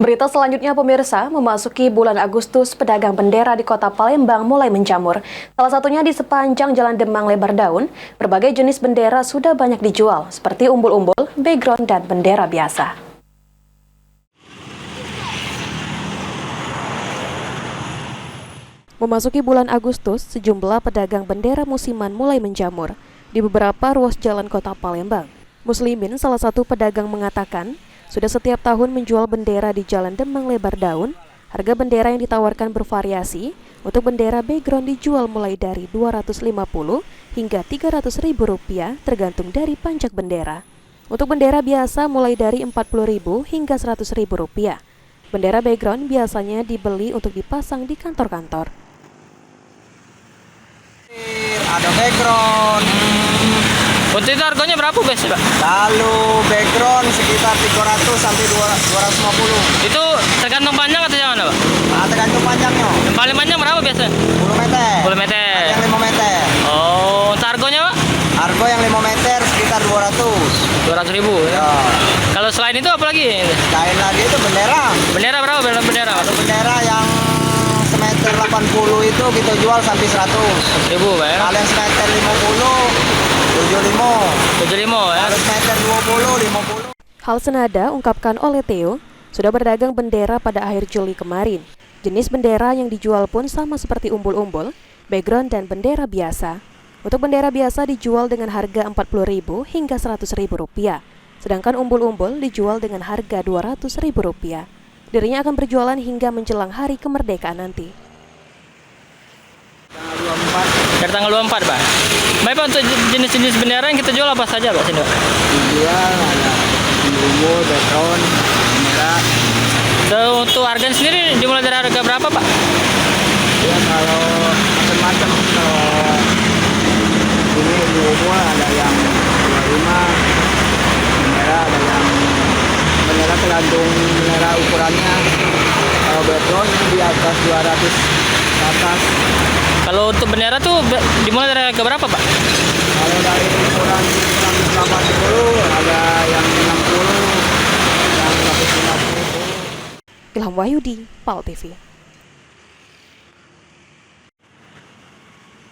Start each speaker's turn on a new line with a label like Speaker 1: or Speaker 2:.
Speaker 1: Berita selanjutnya pemirsa, memasuki bulan Agustus, pedagang bendera di kota Palembang mulai menjamur. Salah satunya di sepanjang Jalan Demang Lebar Daun, berbagai jenis bendera sudah banyak dijual, seperti umbul-umbul, background, dan bendera biasa. Memasuki bulan Agustus, sejumlah pedagang bendera musiman mulai menjamur di beberapa ruas jalan kota Palembang. Muslimin, salah satu pedagang, mengatakan sudah setiap tahun menjual bendera di Jalan Demang Lebar Daun. Harga bendera yang ditawarkan bervariasi. Untuk bendera background dijual mulai dari Rp250 hingga Rp300.000 tergantung dari panjang bendera. Untuk bendera biasa mulai dari Rp40.000 hingga Rp100.000. Bendera background biasanya dibeli untuk dipasang di kantor-kantor.
Speaker 2: Ada background.
Speaker 3: Untuk itu harganya berapa biasa, Pak?
Speaker 2: Lalu background sekitar 300 sampai 250.
Speaker 3: Itu tergantung panjang atau yang mana, Pak?
Speaker 2: Nah, tergantung panjangnya.
Speaker 3: Yang paling panjang berapa biasa?
Speaker 2: 10 meter.
Speaker 3: 10 meter.
Speaker 2: Ada yang 5 meter.
Speaker 3: Oh, untuk harganya, Pak?
Speaker 2: Harga yang 5 meter sekitar 200.
Speaker 3: 200.000.
Speaker 2: Ya.
Speaker 3: Kalau selain itu apa lagi?
Speaker 2: Lain lagi itu bendera.
Speaker 3: Bendera berapa bendera, Pak?
Speaker 2: Satu bendera yang semeter 80 itu kita jual sampai 100.
Speaker 3: 1.000, Pak ya?
Speaker 2: Kalau yang semeter 50 75.
Speaker 3: 75 ya?
Speaker 2: Kalau semeter 20 50.
Speaker 1: Hal senada ungkapkan oleh Theo, sudah berdagang bendera pada akhir Juli kemarin. Jenis bendera yang dijual pun sama seperti umbul-umbul, background, dan bendera biasa. Untuk bendera biasa dijual dengan harga Rp40.000 hingga Rp100.000, sedangkan umbul-umbul dijual dengan harga Rp200.000. Dirinya akan berjualan hingga menjelang hari kemerdekaan nanti.
Speaker 3: Dari tanggal 24, Pak? Baik, Pak, untuk jenis-jenis bendera yang kita jual apa saja, Pak? Sini, Pak?
Speaker 2: Dijual ada umbul, background, bendera.
Speaker 3: Untuk harganya sendiri dimulai dari harga berapa, Pak?
Speaker 2: Ya kalau macam-macam, kalau ini umbul ada yang 25, bendera ada yang bendera tergantung bendera ukurannya. Kalau background di atas 200 ke atas.
Speaker 3: Kalau untuk bendera tuh dimulai dari harga berapa, Pak?
Speaker 2: Kalau dari ukuran 180 ada yang 60, yang 150.
Speaker 1: Ilham Wahyudi, PAL TV.